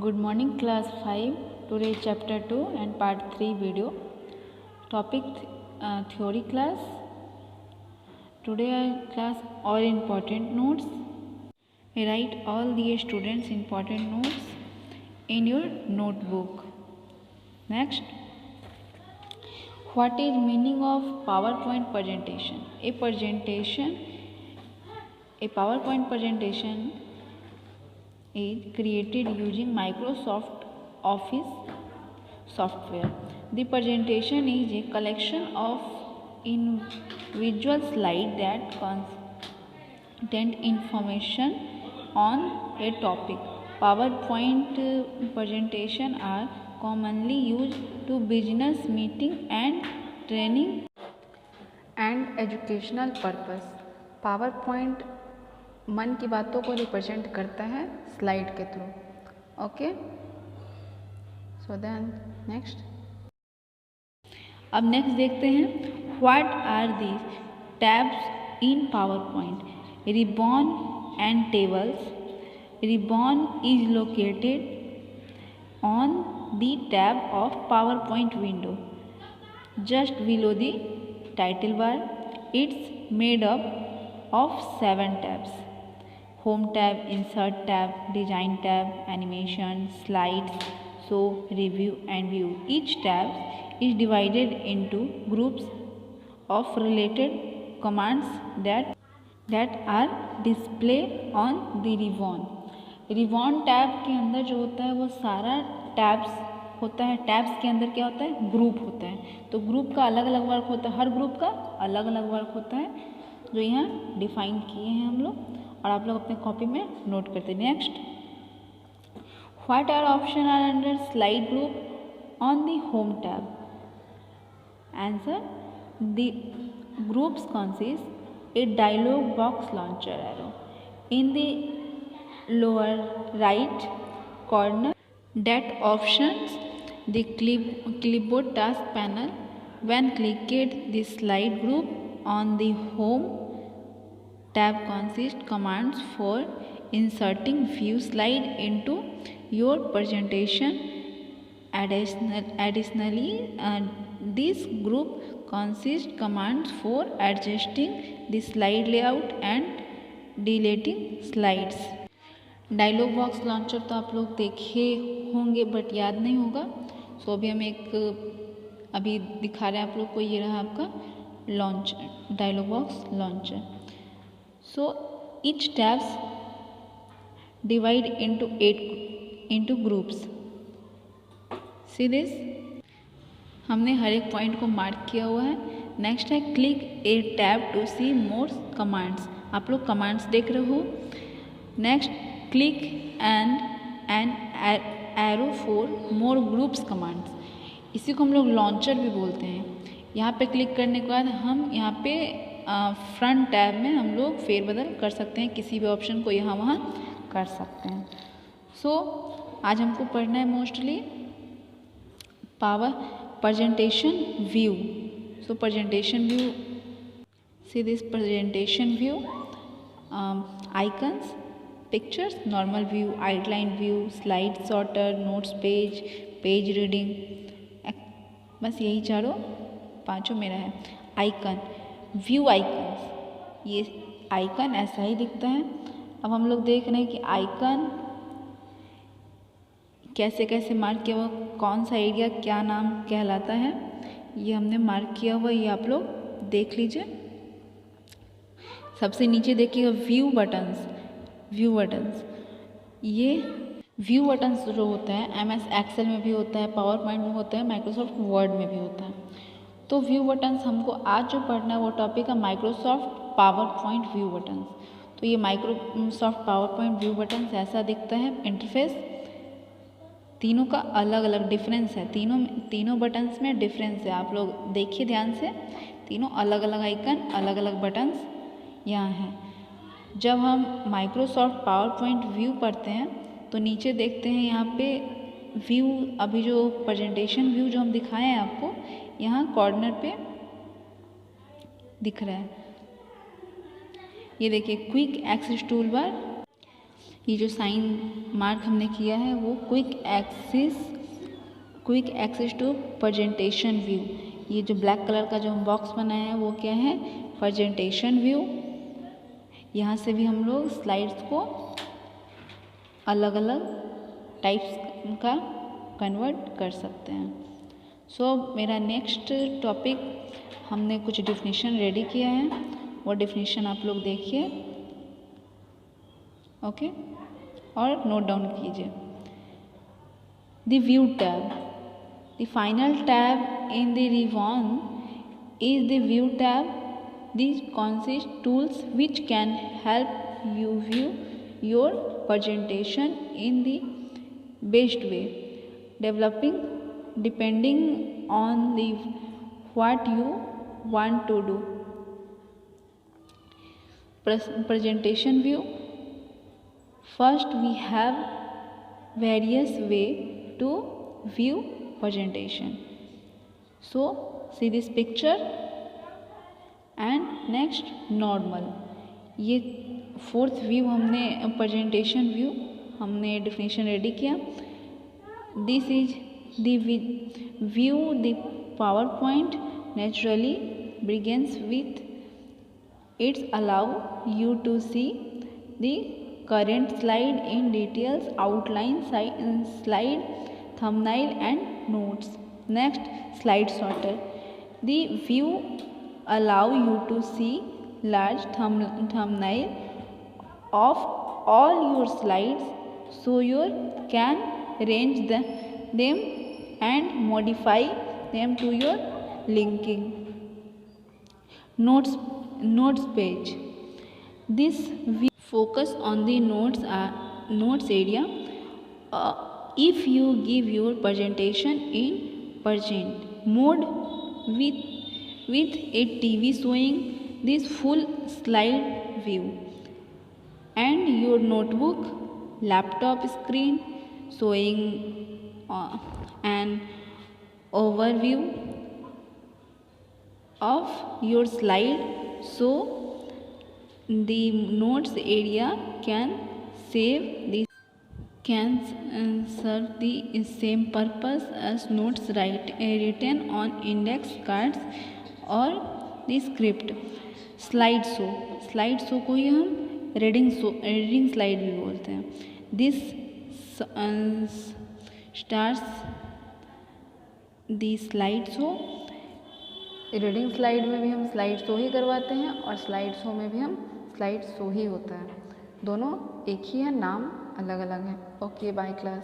Good morning class 5. Today chapter 2 and part 3 video. Topic theory class. Today class all important notes. Write all the students important notes in your notebook. Next. What is meaning of PowerPoint presentation? A PowerPoint presentation is created using Microsoft Office software. The presentation is a collection of individual slides that contain information on a topic. PowerPoint presentation are commonly used to business meeting and training and educational purpose. PowerPoint मन की बातों को represent करता है slide के through. Okay, so then next. अब next देखते हैं what are these tabs in PowerPoint. Ribbon and tables. Ribbon is located on the tab of PowerPoint window just below the title bar. It's made up of 7 tabs: Home tab, Insert tab, Design tab, Animation, Slides, Show, Review and View. Each tab is divided into groups of related commands that are displayed on the ribbon. Ribbon tab के अंदर जो होता है वो सारा tabs होता है. Tabs के अंदर क्या होता है? ग्रुप होता है. तो ग्रुप का अलग अलग वर्क होता है. हर ग्रुप का अलग अलग वर्क होता है जो यहाँ डिफाइन किए हैं हम लोग, और आप लोग अपने कॉपी में नोट करते हैं. Next, what are option are under slide group on the home tab? Answer, the groups consist a dialog box launcher arrow in the lower right corner that options the clipboard task panel. When clicked, the slide group on the home tab consists commands for inserting few slide into your presentation. Additionally, this group consists commands for adjusting the slide layout and deleting slides. Dialog box launcher तो आप लोग देखे होंगे but याद नहीं होगा. सो अभी हम अभी दिखा रहे हैं आप लोग को. ये रहा आपका launcher, dialog box launcher. So each tabs divide into groups. See this, हमने हर एक पॉइंट को मार्क किया हुआ है. नेक्स्ट है click a tab to see more commands. आप लोग कमांड्स देख रहे हो. Next, click an arrow for more groups commands. इसी को हम लोग लॉन्चर भी बोलते हैं. यहाँ पे क्लिक करने के बाद हम यहाँ पे फ्रंट टैब में हम लोग फेरबदल कर सकते हैं. किसी भी ऑप्शन को यहाँ वहाँ कर सकते हैं. सो आज हमको पढ़ना है mostly power presentation view. So presentation view, see this presentation view, icons, pictures, normal view, outline view, slide sorter, notes page, page reading. बस यही पांचों मेरा है. Icon, view icons. ये आइकन ऐसा ही दिखता है. अब हम लोग देख रहे हैं कि आइकन कैसे कैसे मार्क किया हुआ, कौन सा एरिया क्या नाम कहलाता है, ये हमने मार्क किया हुआ. ये आप लोग देख लीजिए. सबसे नीचे देखिएगा व्यू बटन्स. व्यू बटन्स, ये व्यू बटन्स जो होता है MS एक्सेल में भी होता है, पावर पॉइंट में होता है, माइक्रोसॉफ्ट वर्ड में भी होता है. तो व्यू बटन्स हमको आज जो पढ़ना है वो टॉपिक है Microsoft power point view buttons. तो ये Microsoft power point view buttons ऐसा दिखता है इंटरफेस. तीनों का अलग अलग डिफरेंस है. तीनों बटन्स में डिफरेंस है. आप लोग देखिए ध्यान से. तीनों अलग अलग आइकन, अलग अलग बटन्स यहाँ हैं. जब हम माइक्रोसॉफ्ट पावर पॉइंट व्यू पढ़ते हैं तो नीचे देखते हैं यहाँ पे व्यू. अभी जो प्रेजेंटेशन व्यू जो हम दिखाए हैं आपको, यहाँ कॉर्नर पे दिख रहा है. ये देखिए क्विक एक्सेस टूल बार. ये जो साइन मार्क हमने किया है वो quick access to presentation view. ये जो ब्लैक कलर का जो हम बॉक्स बनाया है वो क्या है, प्रेजेंटेशन व्यू। यहाँ से भी हम लोग स्लाइड्स को अलग अलग टाइप्स का कन्वर्ट कर सकते हैं। सो मेरा नेक्स्ट टॉपिक, हमने कुछ डेफिनेशन रेडी किया है, वो डेफिनेशन आप लोग देखिए, ओके, और नोट डाउन कीजिए। The view tab, the final tab in the ribbon is the view tab. These consist tools which can help you view your presentation in the best way, developing depending on the what you want to do. Presentation view. First we have various way to view presentation. So see this picture and next normal। ये fourth view हमने presentation view हमने definition ready किया। This is the view the power point naturally begins with it's allow you to see the current slide in details, outline, slide, thumbnail and notes. Next, slide sorter. The view allow you to see large thumbnail of all your slides, so you can arrange them and modify them to your linking. Notes page. This view focus on the notes area. If you give your presentation in present mode with a TV showing this full slide view, and your notebook, laptop screen showing an overview of your slide, so the notes area can serve the same purpose as notes written on index cards or the script. Slide show को ही हम reading slide भी बोलते हैं। This stars the slide show. Reading slide में भी हम slide show ही करवाते हैं और स्लाइड शो में भी हम स्लाइड शो ही होता है, दोनों एक ही है, नाम अलग अलग है। Okay, bye class.